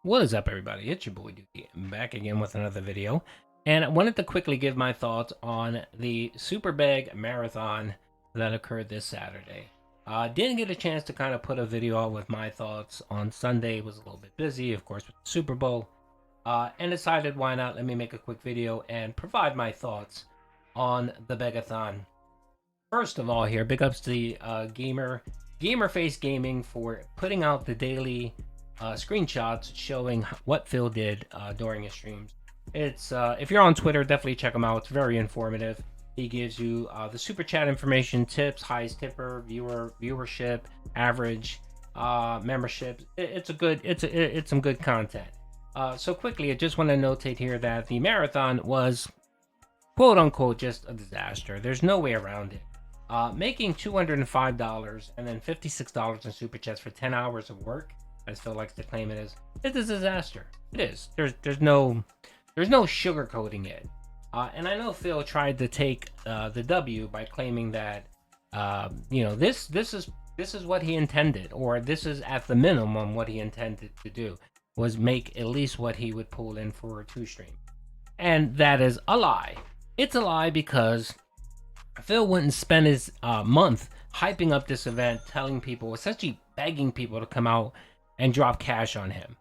What is up, everybody? It's your boy Dookie, back again with another video. And I wanted to quickly give my thoughts on the SuperBeg marathon that occurred this Saturday. Didn't get a chance to kind of put a video out with my thoughts on Sunday. Was a little bit busy, of course, with the Super Bowl. And decided why not let me make a quick video and provide my thoughts on the Begathon. First of all here, big ups to the Gamerface Gaming for putting out the daily screenshots showing what Phil did during his streams. It's if you're on Twitter, definitely check him out. It's very informative. He gives you the super chat information, tips, highest tipper, viewership, average, membership. It's some good content. So quickly, I just want to notate here that the marathon was quote unquote just a disaster. There's no way around it. Making $205 and then $56 in super chats for 10 hours of work, as Phil likes to claim it is, it's a disaster. It is. There's no sugarcoating it. And I know Phil tried to take the W by claiming that this is what he intended, or this is at the minimum what he intended to do, was make at least what he would pull in for a 2 stream. And that is a lie. It's a lie because Phil wouldn't spend his month hyping up this event, telling people, essentially begging people to come out and drop cash on him.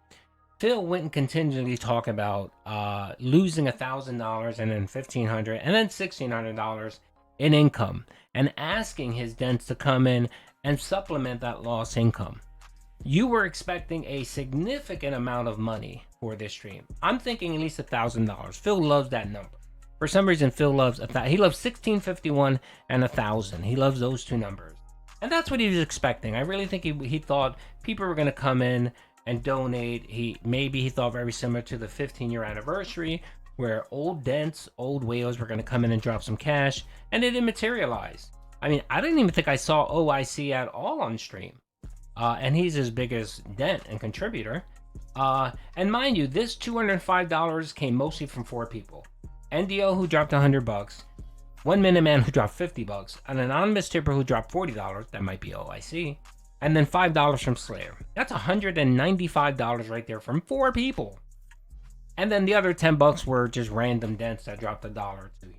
Phil wouldn't continually talk about losing $1,000 and then $1,500 and then $1,600 in income, and asking his dents to come in and supplement that lost income. You were expecting a significant amount of money for this stream. I'm thinking at least $1,000. Phil loves that number. For some reason, Phil loves he loves 1651 and 1,000. He loves those two numbers, and that's what he was expecting. I really think he thought people were going to come in and donate. He thought very similar to the 15-year anniversary, where old dents, old whales were going to come in and drop some cash, and it didn't materialize. I mean, I didn't even think I saw OIC at all on stream, and he's his biggest dent and contributor. And mind you, this $205 came mostly from 4 people. NDO, who dropped $100, One Minute Man, who dropped $50, an anonymous tipper who dropped $40, that might be OIC, and then $5 from Slayer. That's $195 right there from 4 people. And then the other $10 were just random dents that dropped $1 or 2.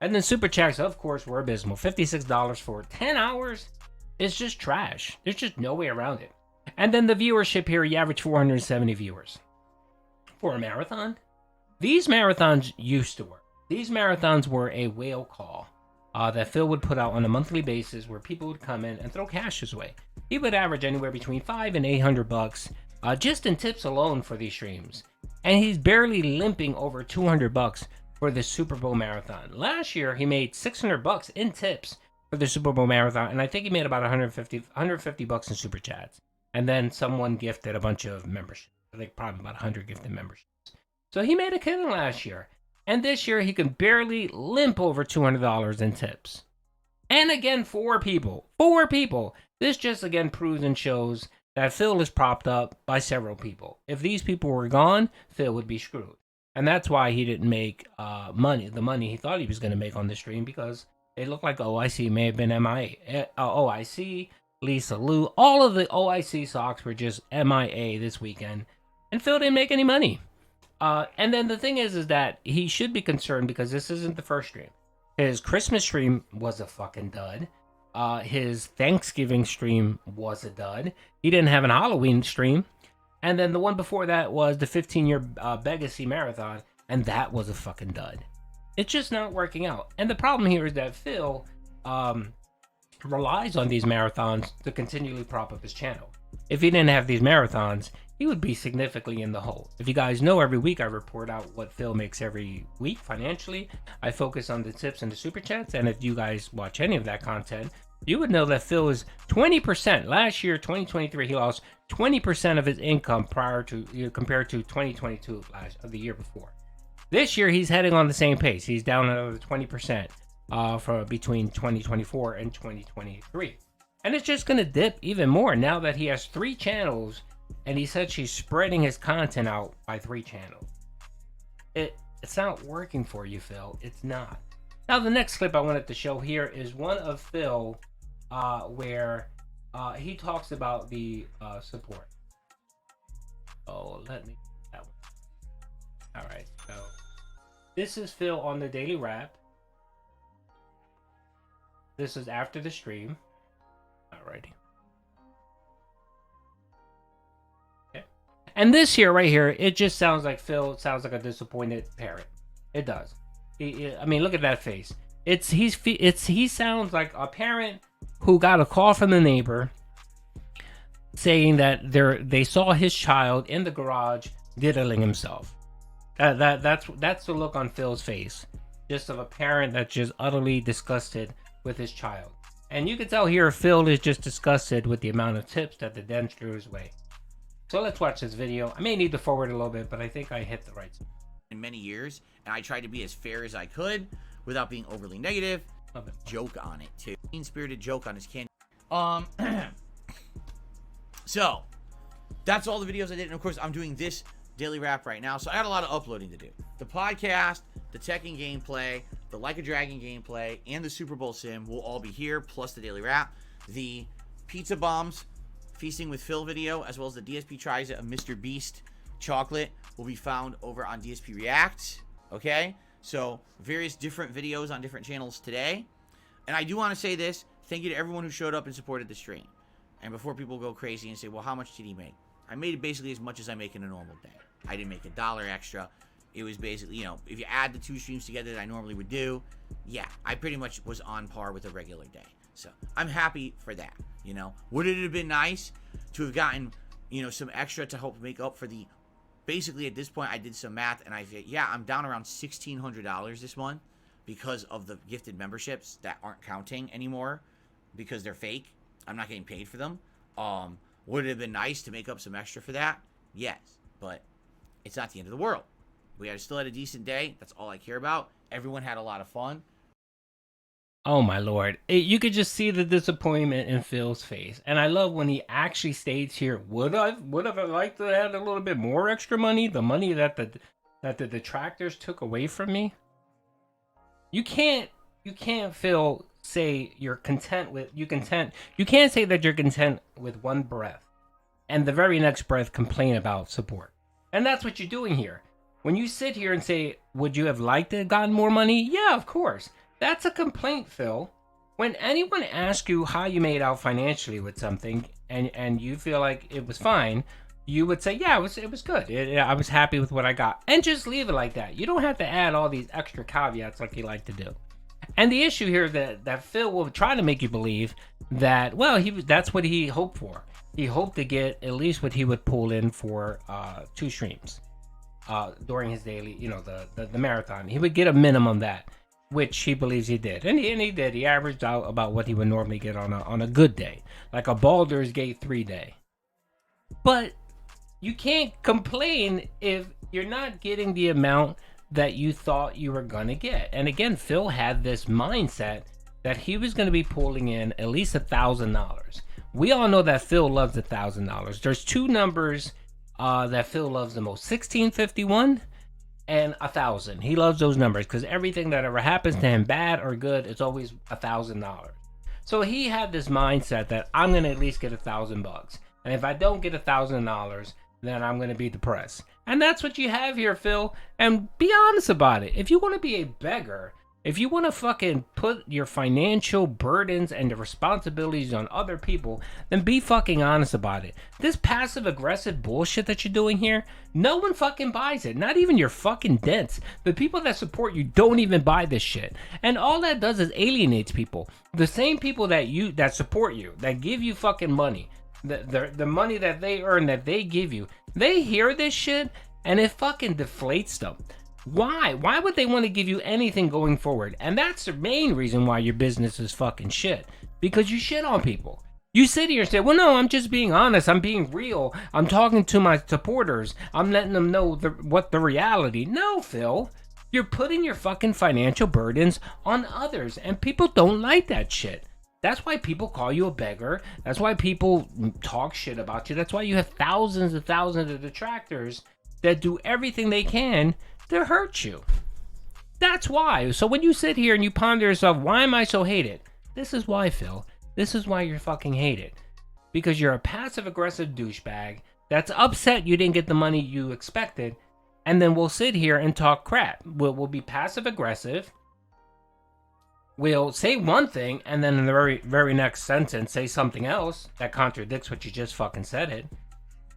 And then super chats, of course, were abysmal. $56 for 10 hours is just trash. There's just no way around it. And then the viewership here, you average 470 viewers for a marathon. These marathons used to work. These marathons were a whale call that Phil would put out on a monthly basis, where people would come in and throw cash his way. He would average anywhere between $500 and $800 just in tips alone for these streams. And he's barely limping over $200 for the Super Bowl marathon. Last year, he made $600 in tips for the Super Bowl marathon, and I think he made about $150 in super chats. And then someone gifted a bunch of memberships. I think probably about 100 gifted memberships. So he made a killing last year. And this year, he can barely limp over $200 in tips. And again, 4 people. 4 people. This just again proves and shows that Phil is propped up by several people. If these people were gone, Phil would be screwed. And that's why he didn't make the money he thought he was going to make on the stream, because it looked like OIC may have been MIA. OIC, Lisa Lou, all of the OIC socks were just MIA this weekend. And Phil didn't make any money. And then the thing is that he should be concerned, because this isn't the first stream. His Christmas stream was a fucking dud. His Thanksgiving stream was a dud. He didn't have an Halloween stream. And then the one before that was the 15-year Legacy Marathon, and that was a fucking dud. It's just not working out. And the problem here is that Phil relies on these marathons to continually prop up his channel. If he didn't have these marathons, he would be significantly in the hole. If you guys know, every week I report out what Phil makes every week financially. I focus on the tips and the super chats, and if you guys watch any of that content, you would know that Phil is 20%. Last year, 2023, he lost 20% of his income compared to 2022, the year before. This year, he's heading on the same pace. He's down another 20% for between 2024 and 2023. And it's just going to dip even more now that he has 3 channels, and he said she's spreading his content out by 3 channels. It's not working for you, Phil. It's not. Now, the next clip I wanted to show here is one of Phil where he talks about the support. Oh, let me that one. All right, so this is Phil on the Daily Wrap. This is after the stream. Alrighty. Okay. And this here, right here, it just sounds like Phil sounds like a disappointed parent. It does. I mean, look at that face. He sounds like a parent who got a call from the neighbor saying that they saw his child in the garage diddling himself. That's the look on Phil's face, just of a parent that's just utterly disgusted with his child. And you can tell here Phil is just disgusted with the amount of tips that the den threw his way. So let's watch this video. I may need to forward a little bit, but I think I hit the right spot. In many years, and I tried to be as fair as I could without being overly negative. Joke on it too. Mean-spirited joke on his candy. So that's all the videos I did, and of course I'm doing this daily wrap right now, so I got a lot of uploading to do. The podcast, the Tekken gameplay, the Like a Dragon gameplay, and the Super Bowl sim will all be here, plus the daily wrap. The Pizza Bombs Feasting with Phil video, as well as the DSP tries it of Mr. Beast chocolate, will be found over on DSP React. Okay, so various different videos on different channels today. And I do want to say this, thank you to everyone who showed up and supported the stream. And before people go crazy and say, well, how much did he make? I made basically as much as I make in a normal day. I didn't make $1 extra. It was basically, you know, if you add the 2 streams together that I normally would do, yeah, I pretty much was on par with a regular day. So I'm happy for that. You know, would it have been nice to have gotten, you know, some extra to help make up for the, basically at this point I did some math and yeah, I'm down around $1,600 this month because of the gifted memberships that aren't counting anymore because they're fake. I'm not getting paid for them. Would it have been nice to make up some extra for that? Yes, but it's not the end of the world. Still had a decent day. That's all I care about. Everyone had a lot of fun. Oh my lord. You could just see the disappointment in Phil's face. And I love when he actually states here, would I liked to have a little bit more extra money? The money that the detractors took away from me? You can't Phil, say you're content with you can't say that you're content with one breath and the very next breath complain about support. And that's what you're doing here. When you sit here and say, would you have liked to have gotten more money? Yeah, of course. That's a complaint, Phil. When anyone asks you how you made out financially with something and you feel like it was fine, you would say, yeah, it was good. I was happy with what I got. And just leave it like that. You don't have to add all these extra caveats like you like to do. And the issue here is that Phil will try to make you believe that, well, that's what he hoped for. He hoped to get at least what he would pull in for 2 streams during his daily, you know, the marathon. He would get a minimum that, which he believes he did. And he did. He averaged out about what he would normally get on a good day, like a Baldur's Gate 3 day. But you can't complain if you're not getting the amount that you thought you were gonna get. And again, Phil had this mindset that he was gonna be pulling in at least $1,000. We all know that Phil loves $1,000. There's 2 numbers that Phil loves the most: 1651 and 1,000. He loves those numbers because everything that ever happens to him, bad or good, it's always $1,000. So he had this mindset that I'm gonna at least get $1,000, and if I don't get $1,000, then I'm gonna be depressed. And that's what you have here, Phil. And be honest about it. If you want to be a beggar, if you want to fucking put your financial burdens and the responsibilities on other people, then be fucking honest about it. This passive aggressive bullshit that you're doing here, no one fucking buys it. Not even your fucking dents. The people that support you don't even buy this shit. And all that does is alienates people. The same people that support you, that give you fucking money, the money that they earn, that they give you, they hear this shit and it fucking deflates them. Why? Why would they want to give you anything going forward? And that's the main reason why your business is fucking shit. Because you shit on people. You sit here and say, well, no, I'm just being honest. I'm being real. I'm talking to my supporters. I'm letting them know what the reality. No, Phil. You're putting your fucking financial burdens on others. And people don't like that shit. That's why people call you a beggar. That's why people talk shit about you. That's why you have thousands and thousands of detractors that do everything they can to hurt you. That's why. So when you sit here and you ponder yourself, why am I so hated? This is why, Phil. This is why you're fucking hated. Because you're a passive aggressive douchebag that's upset you didn't get the money you expected, and then we'll sit here and talk crap. We'll be passive aggressive. We'll say one thing, and then in the very next sentence say something else that contradicts what you just fucking said it.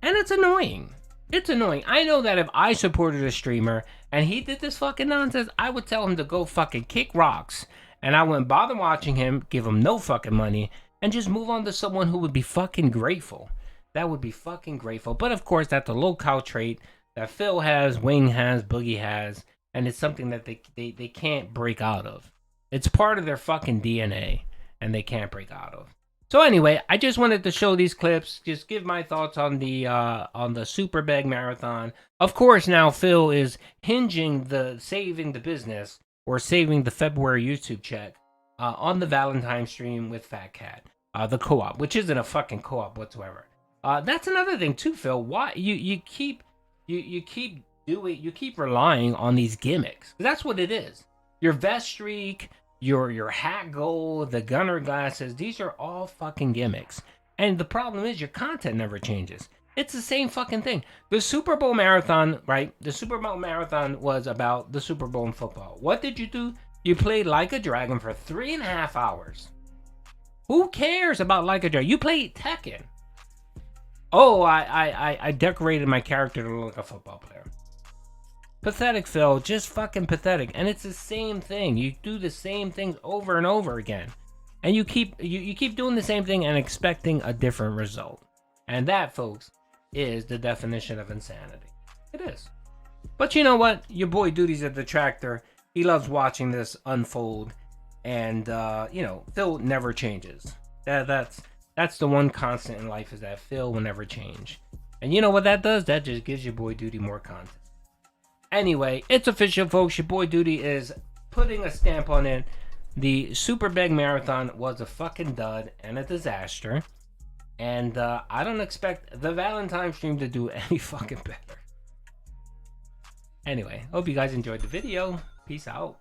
And it's annoying. It's annoying. I know that if I supported a streamer and he did this fucking nonsense, I would tell him to go fucking kick rocks. And I wouldn't bother watching him, give him no fucking money, and just move on to someone who would be fucking grateful. That would be fucking grateful. But of course, that's a low-cow trait that Phil has, Wing has, Boogie has, and it's something that they can't break out of. It's part of their fucking DNA, and they can't break out of. So anyway, I just wanted to show these clips, just give my thoughts on the SuperBeg marathon. Of course, now Phil is hinging saving the business or saving the February YouTube check on the Valentine stream with Fat Cat, the co-op, which isn't a fucking co-op whatsoever. That's another thing too, Phil. Why you keep relying on these gimmicks? That's what it is. Your vest streak, your hat goal, the gunner glasses, these are all fucking gimmicks. And the problem is your content never changes. It's the same fucking thing. The Super Bowl marathon, right? The Super Bowl marathon was about the Super Bowl in football. What did you do? You played Like a Dragon for 3.5 hours. Who cares about Like a Dragon? You played Tekken. Oh, I decorated my character to look like a football player. Pathetic, Phil. Just fucking pathetic. And it's the same thing. You do the same things over and over again. And you keep doing the same thing and expecting a different result. And that, folks, is the definition of insanity. It is. But you know what? Your boy Duty's a detractor. He loves watching this unfold. And, Phil never changes. That's the one constant in life, is that Phil will never change. And you know what that does? That just gives your boy Duty more content. Anyway, it's official, folks. Your boy Duty is putting a stamp on it. The SuperBeg marathon was a fucking dud and a disaster. And I don't expect the Valentine stream to do any fucking better. Anyway, hope you guys enjoyed the video. Peace out.